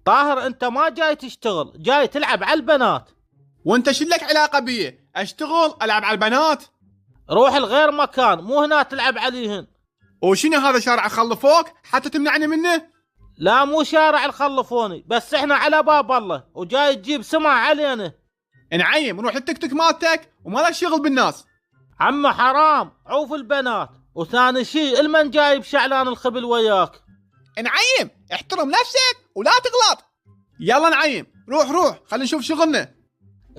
طاهر انت ما جاي تشتغل، جاي تلعب على البنات. وانت شلك علاقة بيه؟ اشتغل العب على البنات؟ روح لغير مكان، مو هنا تلعب عليهن. وشنو هذا شارع خلفوك حتى تمنعني منه؟ لا مو شارع الخلفوني، بس احنا على باب الله وجاي تجيب سمع علينا. نعيم نروح للتيك توك مالتك وما لك شغل بالناس. عم حرام، عوف البنات، وثاني شيء المن جايب شعلان الخبل وياك. نعيم احترم نفسك ولا تغلط. يلا نعيم روح خلينا نشوف شغلنا.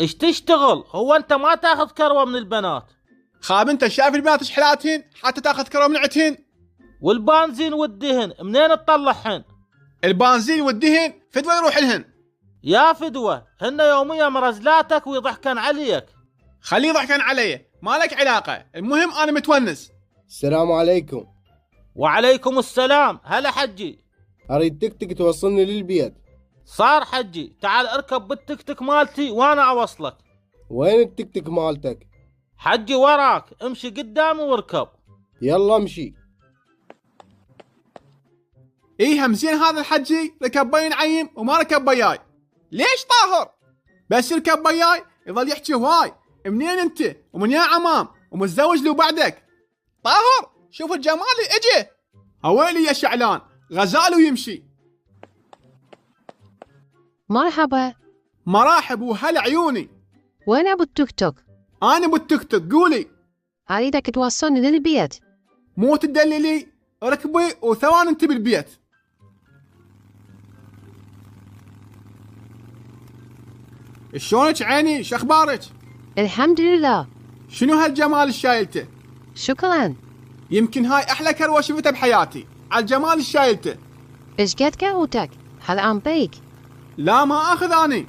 ايش تشتغل؟ هو انت ما تاخذ كروة من البنات؟ خاب انت شايف البنات ايش حالاتهن حتى تاخذ كرة من عتهن؟ والبنزين والدهن منين تطلعهن؟ البنزين والدهن فدوى يروح لهن. يا فدوة، هن يوميا مرزلاتك ويضحكن عليك. خليه يضحكن علي، ما لك علاقة، المهم انا متونس. السلام عليكم. وعليكم السلام. هلا حجي. اريد تكتك توصلني للبيت. صار حجي، تعال اركب بالتكتك مالتي وانا اوصلك. وين التكتك مالتك؟ حجي وراك، امشي قدامي واركب. يلا امشي. ايه همزين هذا الحجي ركب بي نعيم وما ركب بياي. ليش طاهر؟ بس يركب بياي يظل يحكي هواي. منين انت ومن يا عمام ومتزوج لو بعدك؟ طاهر شوف الجمال اللي اجي. اويلي يا شعلان غزال ويمشي. مرحبا. مراحب وهلا عيوني. وين ابو التوك توك؟ انا بالتيك توك قولي. اريدك توصلني للبيت. مو تدللي، ركبي وثواني انت بالبيت. شلونك عيني؟ شخبارك؟ الحمد لله. شنو هالجمال الشايلته؟ شكرا. يمكن هاي احلى كروه شفتها بحياتي، على الجمال الشايلته. ايش قد كروتك؟ حرام بيك. لا ما اخذ اني.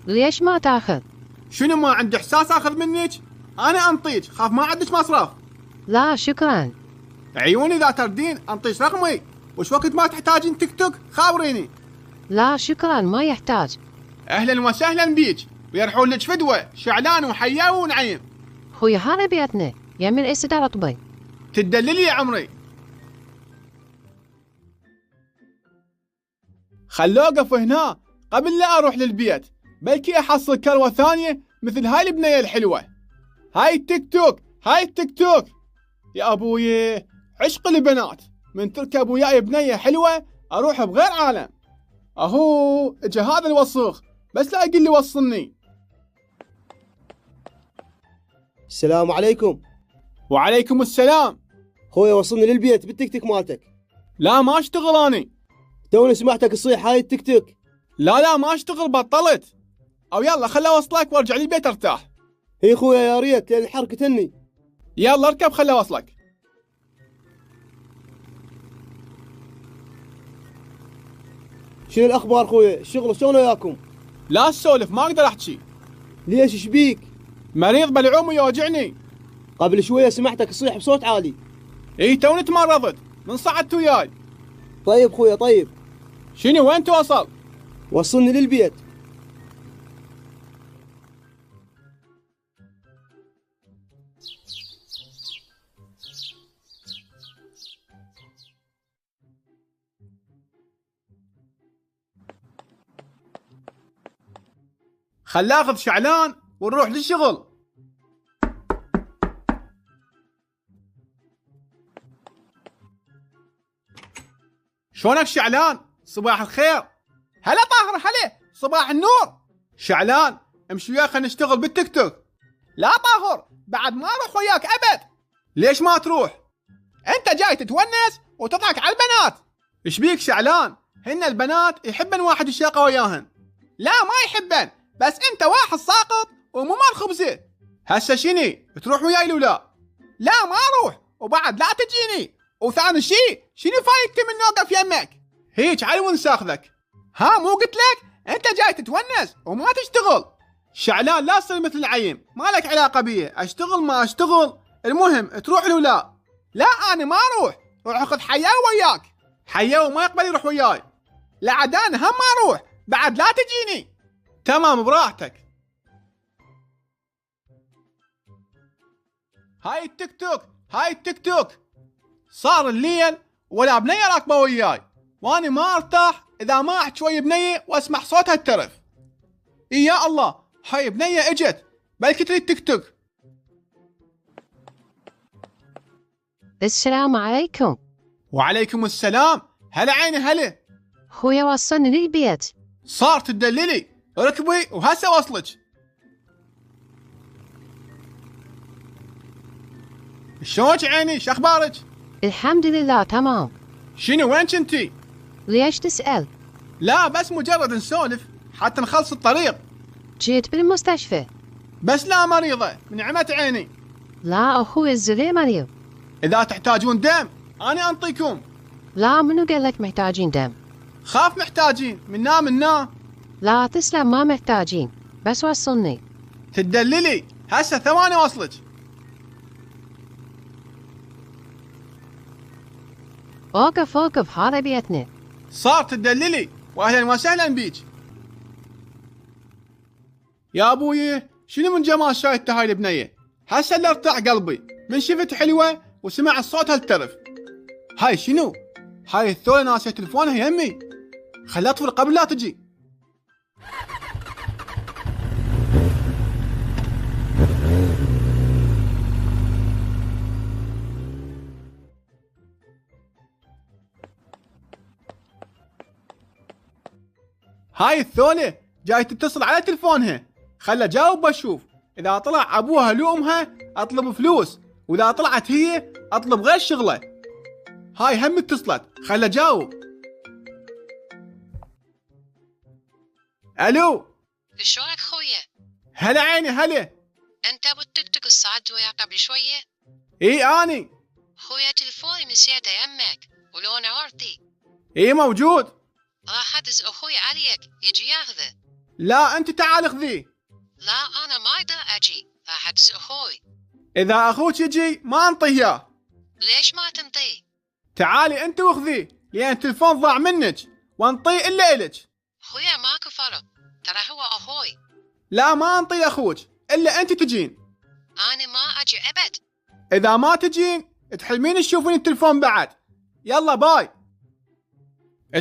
ليش ما تاخذ؟ شنو ما عندي احساس اخذ منك؟ انا انطيك، خاف ما عندك مصرف. لا شكرا. عيوني اذا تردين انطيك رقمي، وش وقت ما تحتاجين تيك توك خابريني. لا شكرا ما يحتاج. اهلا وسهلا بيك، ويرحون لك فدوه شعلان وحياوي ونعيم. خويا هذا بيتنا، يمين استدار طبي. تدللي يا عمري. خلو اوقف هنا قبل لا اروح للبيت، بلكي احصل كروه ثانيه مثل هاي البنيه الحلوه. هاي التيك توك، هاي التيك توك. يا ابوي عشق البنات، من تركب وياي بنيه حلوه اروح بغير عالم. اهو اجا هذا الوسخ بس لا يقول لي وصلني. السلام عليكم. وعليكم السلام. خويا وصلني للبيت بالتكتك مالتك. لا ما اشتغل اني. توني سمعتك تصيح هاي التكتك. لا ما اشتغل بطلت. او يلا خل اوصلك وارجع لي البيت ارتاح. هي خويا يا ريت لان الحر قتلني. يلا اركب خل اوصلك. شنو الاخبار خويا؟ الشغل شلون وياكم؟ لا تسولف ما اقدر احكي. ليش ايش بيك؟ مريض بلعوم ويوجعني. قبل شويه سمعتك تصيح بصوت عالي. اي توني تمرضت من صعدت وياي. طيب خويا طيب. شنو وين توصل؟ وصلني للبيت. خل اخذ شعلان ونروح للشغل. شلونك شعلان؟ صباح الخير. هلا طاهر هلا، صباح النور. شعلان امشي وياي خلينا نشتغل بالتيك توك. لا طاهر بعد ما اروح وياك ابد. ليش ما تروح؟ انت جاي تتونس وتضحك على البنات. ايش بيك شعلان؟ هن البنات يحبن واحد يشاقى وياهن. لا ما يحبن، بس انت واحد ساقط ومو مال خبزه. هسه شني تروح وياي لو لا؟ لا ما اروح، وبعد لا تجيني. وثاني شيء شنو فايدتي من نوقف يمك؟ هيك على ونس اخذك. ها مو قلت لك انت جاي تتونس وما تشتغل. شعلان لا تصير مثل العيم، ما لك علاقه بيه، اشتغل ما اشتغل المهم تروح لو لا. لا انا ما اروح، روح اخذ حياوي وياك. حياوي ما يقبل يروح وياي. لا عاد انا هم ما اروح، بعد لا تجيني. تمام براحتك. هاي التيك توك، هاي التيك توك. صار الليل ولا بنية راكبة وياي، واني ما ارتاح اذا ما احد شوي بنيه واسمع صوتها الترف. اي يا الله، هاي بنيه اجت، بلكي تريد تيك توك. السلام عليكم. وعليكم السلام. هلا عيني هلا. خويا وصلني للبيت. صار تدللي، ركبي وهسه وصلك. شلونك عيني؟ شخبارك؟ الحمد لله تمام. شنو وين كنتي؟ ليش تسأل؟ لا بس مجرد نسولف حتى نخلص الطريق. جيت بالمستشفى. بس لا مريضة من عمت عيني. لا أخوي الزغير مريض. إذا تحتاجون دم أنا أنطيكم. لا منو قال لك محتاجين دم؟ خاف محتاجين منا. لا تسلم ما محتاجين، بس وصلني. تدللي هسه ثواني وصلك. وقف هذا بيتنا. صار تدللي وأهلا وسهلا بيك. يا أبوي شنو من جمال شايفته هاي البنية، هسه اللي ارتاح قلبي من شفت حلوة وسمع الصوت هالترف. هاي شنو؟ هاي الثولة ناسية تلفونها يمي، خليها تطفي قبل لا تجي. هاي الثولة جاي تتصل على تلفونها، خلها جاوب بشوف. إذا طلع أبوها لأمها أطلب فلوس، وإذا طلعت هي أطلب غير شغلة. هاي هم اتصلت، خلها جاوب. ألو شلونك خويا؟ هلا عيني هلا. أنت أبو التيك توك الصعد ويا قبل شوية؟ إي أني. خويا تلفوني نسيته يمك ولونه وردي. إي موجود. راح أدز أخوي عليك يجي ياخذه. لا أنت تعال خذيه. لا أنا ما أقدر أجي، راح أدز أخوي. إذا أخوك يجي ما أنطيه إياه. ليش ما تنطيه؟ تعالي أنت وخذيه، لأن التلفون ضاع منك وانطيه إلا إلك. خويا ماكو فرق، ترى هو أخوي. لا ما انطي أخوك إلا أنت تجين. أنا ما أجي أبد. إذا ما تجين تحلمين تشوفين التلفون بعد. يلا باي.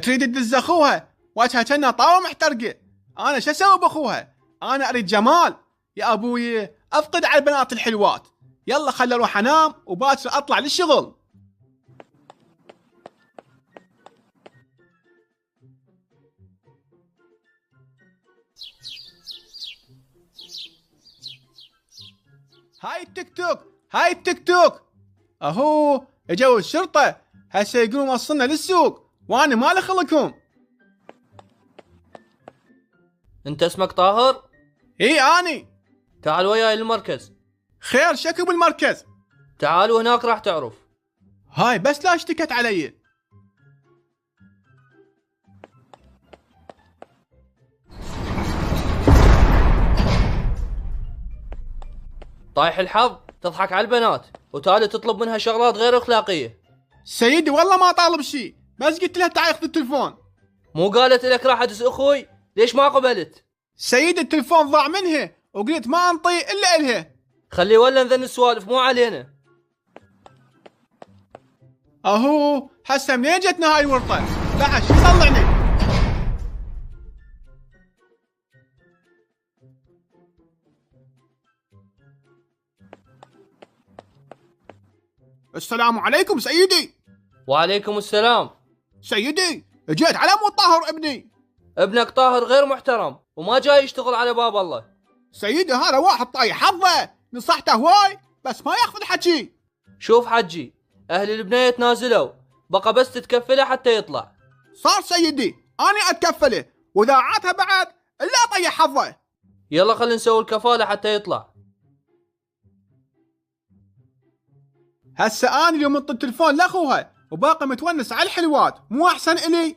تريد تدز أخوها وجهها كأنها طاوة محترقة. أنا شو أسوي بأخوها؟ أنا أريد جمال. يا أبوي أفقد على البنات الحلوات. يلا خلي أروح أنام وباكر أطلع للشغل. هاي التيك توك اهو اجوا الشرطة، هسه يقولون وصلنا للسوق وانا ما لي خلقهم. انت اسمك طاهر؟ اي اني. تعال وياي المركز. خير شكو بالمركز؟ تعال وهناك راح تعرف. هاي بس لا اشتكت علي. طايح الحظ تضحك على البنات وتالي تطلب منها شغلات غير اخلاقيه. سيدي والله ما طالب شيء، بس قلت لها تعال خذ التلفون. مو قالت لك راح ادز اخوي؟ ليش ما قبلت؟ سيدي التلفون ضاع منها وقلت ما انطي الا الها. خلي ولا نذن السوالف مو علينا. اهو هسه منين جتنا هاي الورطه؟ بعد شو يطلعني؟ السلام عليكم سيدي. وعليكم السلام. سيدي جيت على مو طاهر ابني. ابنك طاهر غير محترم وما جاي يشتغل على باب الله. سيدي هذا واحد طايح حظه، نصحته هواي بس ما ياخذ الحكي. شوف حجي، اهل البنية تنازلوا، بقى بس تتكفله حتى يطلع. صار سيدي انا اتكفله، واذا عادها بعد الا طيح حظه. يلا خلينا نسوي الكفالة حتى يطلع. هسه انا اليوم انطي التلفون لاخوها وباقي متونس على الحلوات، مو احسن الي؟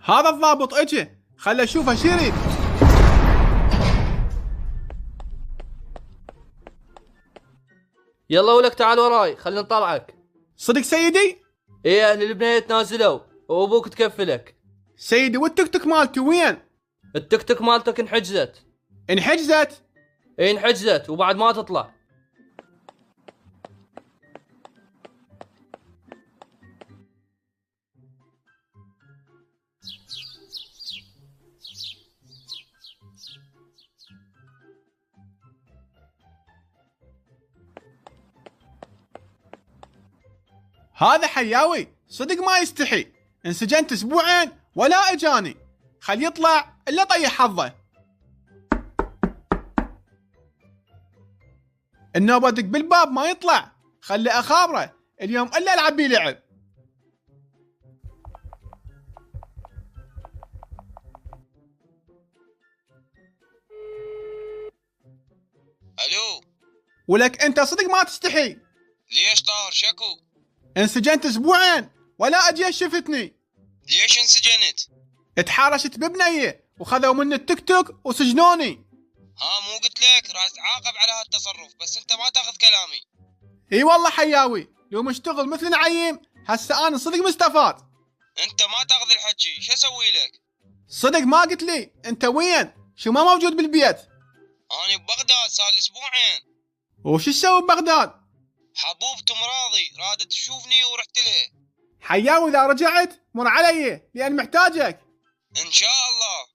هذا الضابط اجى، خله اشوفه شو يريد. يلا ولك تعال وراي خلينا نطلعك. صدق سيدي؟ ايه اهل البنية تنازلوا وابوك تكفلك. سيدي والتيك توك مالتي وين؟ التيك توك مالتك انحجزت. انحجزت؟ ايه انحجزت وبعد ما تطلع. هذا حياوي صدق ما يستحي، انسجنت اسبوعين ولا اجاني، خل يطلع الا طيح حظه. النوبة دق بالباب ما يطلع، خلي اخابره اليوم الا العب بيه لعب. الو، ولك انت صدق ما تستحي؟ ليش طاهر شكو؟ انسجنت اسبوعين ولا اجي شفتني. ليش انسجنت؟ اتحارشت ببنيه وخذوا مني التيك توك وسجنوني. ها مو قلت لك راح تعاقب على هالتصرف، بس انت ما تاخذ كلامي. اي والله حياوي، لو مشتغل مثل نعيم هسه انا صدق مستفاد. انت ما تاخذ الحكي، شو اسوي لك؟ صدق ما قلت لي انت وين؟ شو ما موجود بالبيت؟ انا ببغداد صار لي اسبوعين. وش تسوي ببغداد؟ حبوبته مراضي رادت تشوفني ورحت لها. حياوي اذا رجعت مر علي لان محتاجك. ان شاء الله.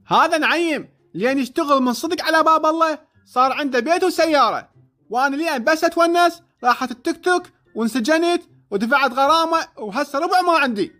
هذا نعيم لين يشتغل من صدق على باب الله، صار عنده بيت وسياره، وانا لين بس اتونس راحت التيك توك وانسجنت ودفعت غرامه وهسه ربع ما عندي.